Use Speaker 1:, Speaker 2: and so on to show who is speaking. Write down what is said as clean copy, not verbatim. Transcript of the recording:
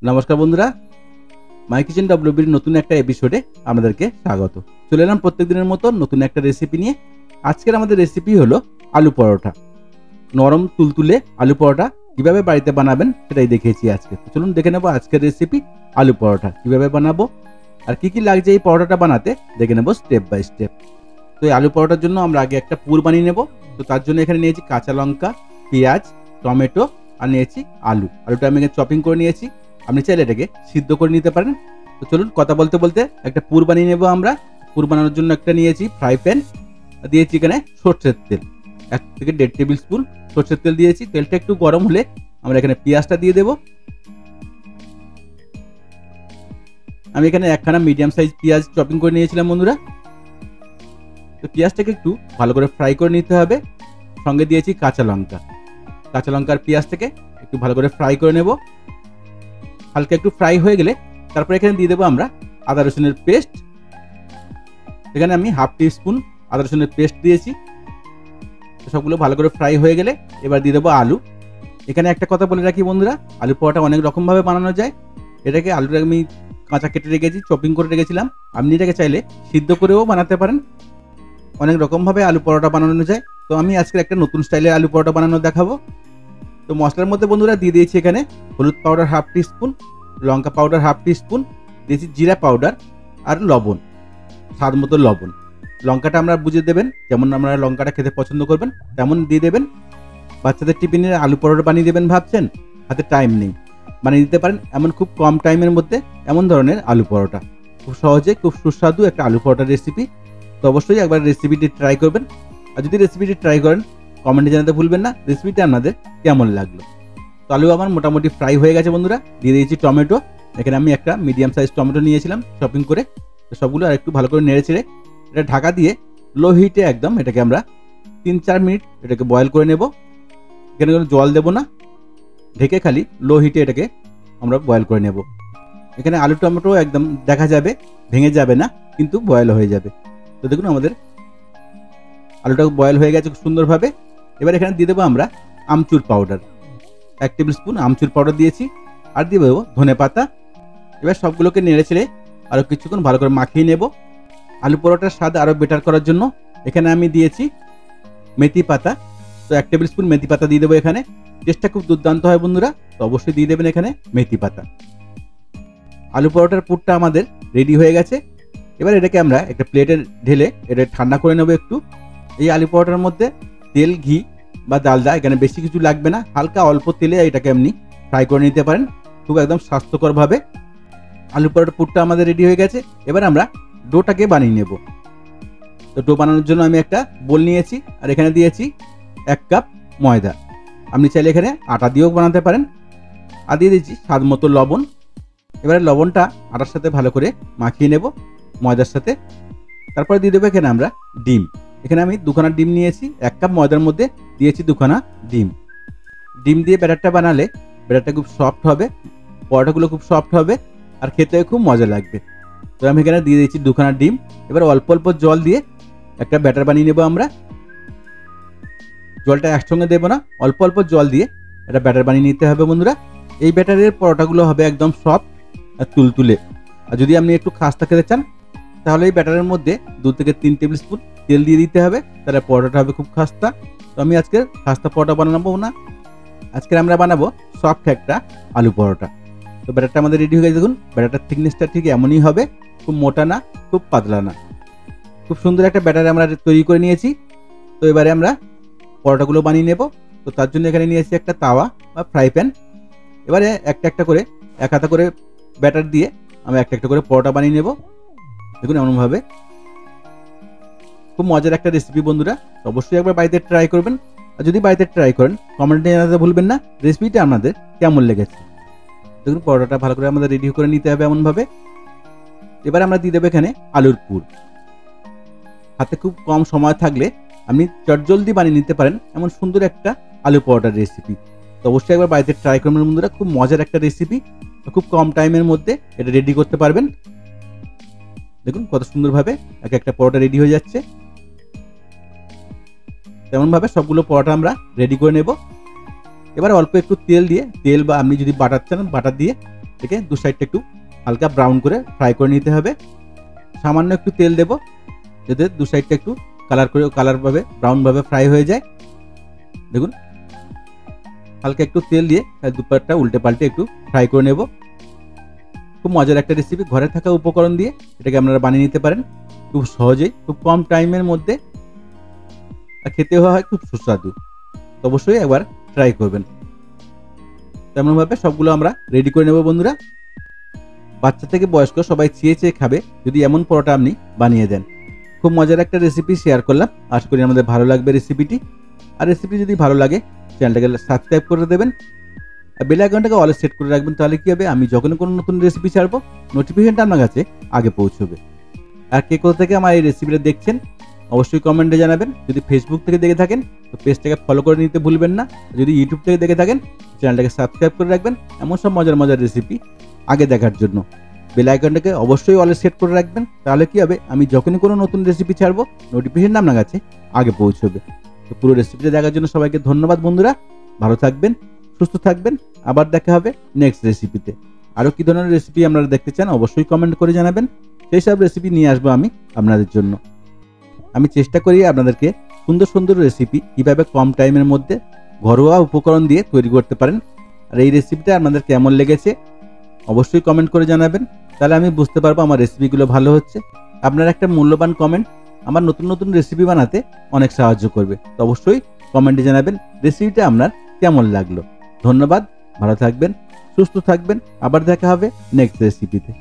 Speaker 1: নমস্কার বন্ধুরা, মাই কিচেন ডব্লিউবির নতুন একটা এপিসোডে আপনাদেরকে স্বাগত। চলে এলাম প্রত্যেক দিনের মতো নতুন একটা রেসিপি নিয়ে। আজকের আমাদের রেসিপি হলো আলু পরোটা। নরম তুলতুলে আলু পরোটা কিভাবে বাড়িতে বানাবেন সেটাই দেখিয়েছি আজকে। তো চলুন দেখে নেবো আজকের রেসিপি আলু পরোটা কিভাবে বানাবো আর কি কি লাগছে এই পরোটাটা বানাতে, দেখে নেবো স্টেপ বাই স্টেপ। তো এই আলু পরোটার জন্য আমরা আগে একটা পুর বানিয়ে নেব। তো তার জন্য এখানে নিয়েছি কাঁচা লঙ্কা, পেঁয়াজ, টমেটো আর নিয়েছি আলুটা আমি চপিং করে নিয়েছি। আপনি চাইলে এটাকে সিদ্ধ করে নিতে পারেন। তো চলুন কথা বলতে বলতে একটা পুর বানিয়ে নেব আমরা। পুর বানানোর জন্য একটা নিয়েছি ফ্রাই প্যান, দিয়েছি এখানে সর্ষের তেল, 1 থেকে 1.5 টেবিল স্পুন সর্ষের তেল দিয়েছি। তেলটা একটু গরম হলে আমরা এখানে পেঁয়াজটা দিয়ে দেব। আমি এখানে একখানা মিডিয়াম সাইজ পেঁয়াজ চপিং করে নিয়েছিলাম বন্ধুরা। তো পেঁয়াজটাকে একটু ভালো করে ফ্রাই করে নিতে হবে। সঙ্গে দিয়েছি কাঁচা লঙ্কার পেঁয়াজটাকে একটু ভালো করে ফ্রাই করে নেব। হালকা একটু ফ্রাই হয়ে গেলে তারপরে এখানে দিয়ে দেবো আমরা আদা রসুনের পেস্ট। এখানে আমি 1/2 টিস্পুন আদা রসুনের পেস্ট দিয়েছি। সবগুলো ভালো করে ফ্রাই হয়ে গেলে এবার দিয়ে দেবো আলু। এখানে একটা কথা বলে রাখি বন্ধুরা, আলু পরোটা অনেক রকমভাবে বানানো যায়। আলুটা আমি কাঁচা কেটে রেখেছি, চপিং করে রেখেছিলাম। আপনি এটাকে চাইলে সিদ্ধ করেও বানাতে পারেন। অনেক রকমভাবে আলু পরোটা বানানো যায়। তো আমি আজকে একটা নতুন স্টাইলের আলু পরোটা বানানো দেখাবো। তো মশলার মধ্যে বন্ধুরা দিয়ে দিয়েছি এখানে হলুদ পাউডার 1/2 টিস্পুন, লঙ্কা পাউডার 1/2 টিস্পুন, দিয়েছি জিরা পাউডার আর লবণ, স্বাদ মতো লবণ। লঙ্কাটা আমরা বুঝে দেবেন, যেমন আমরা লঙ্কাটা খেতে পছন্দ করবেন তেমন দিয়ে দেবেন। বাচ্চাদের টিফিনের আলু পরোটা বানিয়ে দেবেন ভাবছেন, হাতে টাইম নেই, বানিয়ে দিতে পারেন এমন খুব কম টাইমের মধ্যে এমন ধরনের আলু পরোটা। খুব সহজে খুব সুস্বাদু একটা আলু পরোটার রেসিপি। তো অবশ্যই একবার রেসিপিটি ট্রাই করবেন। আর যদি রেসিপিটি ট্রাই করেন কমেন্টে জানাতে ভুলবেন না রেসিপিটা আপনাদের কেমন লাগলো। তো আলু আমার মোটামুটি ফ্রাই হয়ে গেছে বন্ধুরা। দিয়ে দিয়েছি টমেটো। এখানে আমি একটা মিডিয়াম সাইজ টমেটো নিয়েছিলাম চপিং করে। তো সবগুলো আর একটু ভালো করে নেড়ে চেড়ে এটা ঢাকা দিয়ে লো হিটে একদম এটাকে আমরা 3-4 মিনিট এটাকে বয়েল করে নেব। এখানে কোনো জল দেবো না, ঢেকে খালি লো হিটে এটাকে আমরা বয়েল করে নেব। এখানে আলু টমেটো একদম দেখা যাবে, ভেঙে যাবে না, কিন্তু বয়েল হয়ে যাবে। তো দেখুন আমাদের আলুটা বয়েল হয়ে গেছে খুব সুন্দরভাবে। এবার এখানে দিয়ে দেবো আমরা আমচুর পাউডার, 1 টেবিল স্পুন আমচুর পাউডার দিয়েছি। আর দিয়ে দেবো ধনে পাতা। এবার সবগুলোকে নেড়ে ছেড়ে আরও কিছুক্ষণ ভালো করে মাখিয়ে নেব। আলু পরোটার স্বাদ আরও বেটার করার জন্য এখানে আমি দিয়েছি মেথি পাতা। তো 1 টেবিল স্পুন মেথি পাতা দিয়ে দেবো এখানে। টেস্টটা খুব দুর্দান্ত হয় বন্ধুরা, তো অবশ্যই দিয়ে দেবেন এখানে মেথি পাতা। আলু পরোটার পুরটা আমাদের রেডি হয়ে গেছে। এবার এটাকে আমরা একটা প্লেটে ঢেলে এটা ঠান্ডা করে নেবো একটু। এই আলু পরোটার মধ্যে তেল, ঘি বা ডালডা এখানে বেশি কিছু লাগবে না, হালকা অল্প তেলে এটাকে আপনি ফ্রাই করে নিতে পারেন খুব একদম স্বাস্থ্যকরভাবে। আলু পরোটার পুরটা আমাদের রেডি হয়ে গেছে। এবার আমরা ডোটাকে বানিয়ে নেব। তো ডো বানানোর জন্য আমি একটা বোল নিয়েছি আর এখানে দিয়েছি 1 কাপ ময়দা। আপনি চাইলে এখানে আটা দিয়েও বানাতে পারেন। আর দিয়ে দিয়েছি স্বাদ মতো লবণ। এবারে লবণটা আটার সাথে ভালো করে মাখিয়ে নেব ময়দার সাথে। তারপরে দিয়ে দেবো এখানে আমরা ডিম। এখানে আমি 2খানা ডিম নিয়েছি। 1 কাপ ময়দার মধ্যে দিয়েছি 2খানা ডিম। ডিম দিয়ে ব্যাটারটা বানালে ব্যাটারটা খুব সফট হবে, পরোটাগুলো খুব সফট হবে আর খেতে খুব মজা লাগবে। তো আমি এখানে দিয়ে দিয়েছি 2খানা ডিম। এবার অল্প অল্প জল দিয়ে একটা ব্যাটার বানিয়ে নেব আমরা। জলটা একসঙ্গে দেবো না, অল্প অল্প জল দিয়ে একটা ব্যাটার বানিয়ে নিতে হবে বন্ধুরা। এই ব্যাটারের পরোটাগুলো হবে একদম সফট আর তুলতুলে। আর যদি আপনি একটু খাস্তা খেতে চান তাহলে এই ব্যাটারের মধ্যে 2 থেকে 3 টেবিল স্পুন তেল দিয়ে দিতে হবে, তাহলে পরোটাটা হবে খুব খাস্তা। তো আমি আজকে খাস্তা পরোটা বানাবো না, আজকে আমরা বানাবো সফট একটা আলু পরোটা। তো ব্যাটারটা আমাদের রেডি হয়ে গেছে। দেখুন ব্যাটারটার থিকনেসটা ঠিক এমনই হবে, খুব মোটা না খুব পাতলা না। খুব সুন্দর একটা ব্যাটার আমরা তৈরি করে নিয়েছি। তো এবারে আমরা পরোটাগুলো বানিয়ে নেব। তো তার জন্য এখানে নিয়েছি একটা তাওয়া বা ফ্রাই প্যান। এবারে একটা একটা করে এক হাতা করে ব্যাটার দিয়ে আমরা একটা একটা করে পরোটা বানিয়ে নেব। দেখুন এমনভাবে। খুব মজার একটা রেসিপি বন্ধুরা, অবশ্যই একবার বাড়িতে ট্রাই করবেন। আর যদি বাড়িতে ট্রাই করেন কমেন্টে জানাতে ভুলবেন না রেসিপিটা আপনাদের কেমন লেগেছে। দেখুন পরোটাটা ভালো করে আমাদের রেডি করে নিতে হবে এমনভাবে। এবার আমরা দিয়ে দেবো এখানে আলুর পুর। হাতে খুব কম সময় থাকলে আপনি চটজলদি বানিয়ে নিতে পারেন এমন সুন্দর একটা আলু পরোটার রেসিপি। তো অবশ্যই একবার বাড়িতে ট্রাই করবেন বন্ধুরা, খুব মজার একটা রেসিপি। খুব কম টাইমের মধ্যে এটা রেডি করতে পারবেন। দেখুন কত সুন্দরভাবে এক একটা পরোটা রেডি হয়ে যাচ্ছে। তেমনভাবে সবগুলো পরোটা আমরা রেডি করে নেব। এবার অল্প একটু তেল দিয়ে, তেল বা আপনি যদি বাটার চান বাটার দিয়ে থেকে দু সাইডটা একটু হালকা ব্রাউন করে ফ্রাই করে নিতে হবে। সামান্য একটু তেল দেব যাতে দু সাইডটা একটু কালারভাবে ব্রাউনভাবে ফ্রাই হয়ে যায়। দেখুন হালকা একটু তেল দিয়ে দুপাটটা উল্টে পাল্টে একটু ফ্রাই করে নেব। খুব মজার একটা রেসিপি, ঘরে থাকা উপকরণ দিয়ে এটাকে আপনারা বানিয়ে নিতে পারেন খুব সহজেই, খুব কম টাইমের মধ্যে, আর খেতে হয় খুব সুস্বাদু। তো অবশ্যই একবার ট্রাই করবেন। তেমনভাবে সবগুলো আমরা রেডি করে নেব বন্ধুরা। বাচ্চা থেকে বয়স্ক সবাই চেয়ে চেয়ে খাবে যদি এমন পরোটা আপনি বানিয়ে দেন। খুব মজার একটা রেসিপি শেয়ার করলাম, আশা করি আমাদের ভালো লাগবে রেসিপিটি। আর রেসিপি যদি ভালো লাগে চ্যানেলটাকে সাবস্ক্রাইব করে দেবেন আর বেল আইকনটাকে অল সেট করে রাখবেন, তাহলে কি হবে আমি যখন কোনো নতুন রেসিপি ছাড়বো নোটিফিকেশনটা আপনার কাছে আগে পৌঁছবে। আর কে কোথা থেকে আমার এই রেসিপিটা দেখছেন অবশ্যই কমেন্টে জানাবেন। যদি ফেসবুক থেকে দেখে থাকেন তো পেজটাকে ফলো করে নিতে ভুলবেন না। যদি ইউটিউব থেকে দেখে থাকেন চ্যানেলটাকে সাবস্ক্রাইব করে রাখবেন এমন সব মজার মজার রেসিপি আগে দেখার জন্য। বেল আইকনটাকে অবশ্যই অল সেট করে রাখবেন, তাহলে কি হবে আমি যখনই কোনো নতুন রেসিপি ছাড়বো নোটিফিকেশন আপনার কাছে আগে পৌঁছবে। তো পুরো রেসিপিটা দেখার জন্য সবাইকে ধন্যবাদ বন্ধুরা। ভালো থাকবেন, সুস্থ থাকবেন, আবার দেখা হবে নেক্সট রেসিপিতে। আরও কী ধরনের রেসিপি আপনারা দেখতে চান অবশ্যই কমেন্ট করে জানাবেন, সেই সব রেসিপি নিয়ে আসবো আমি আপনাদের জন্য। আমি চেষ্টা করি আপনাদেরকে সুন্দর সুন্দর রেসিপি কীভাবে কম টাইমের মধ্যে ঘরোয়া উপকরণ দিয়ে তৈরি করতে পারেন। আর এই রেসিপিটা আপনাদের কেমন লেগেছে অবশ্যই কমেন্ট করে জানাবেন, তাহলে আমি বুঝতে পারবো আমার রেসিপিগুলো ভালো হচ্ছে। আপনার একটা মূল্যবান কমেন্ট আমার নতুন নতুন রেসিপি বানাতে অনেক সাহায্য করবে। তো অবশ্যই কমেন্টে জানাবেন রেসিপিটা আপনার কেমন লাগলো। ধন্যবাদ, ভালো থাকবেন, সুস্থ থাকবেন, আবার দেখা হবে নেক্সট রেসিপিতে।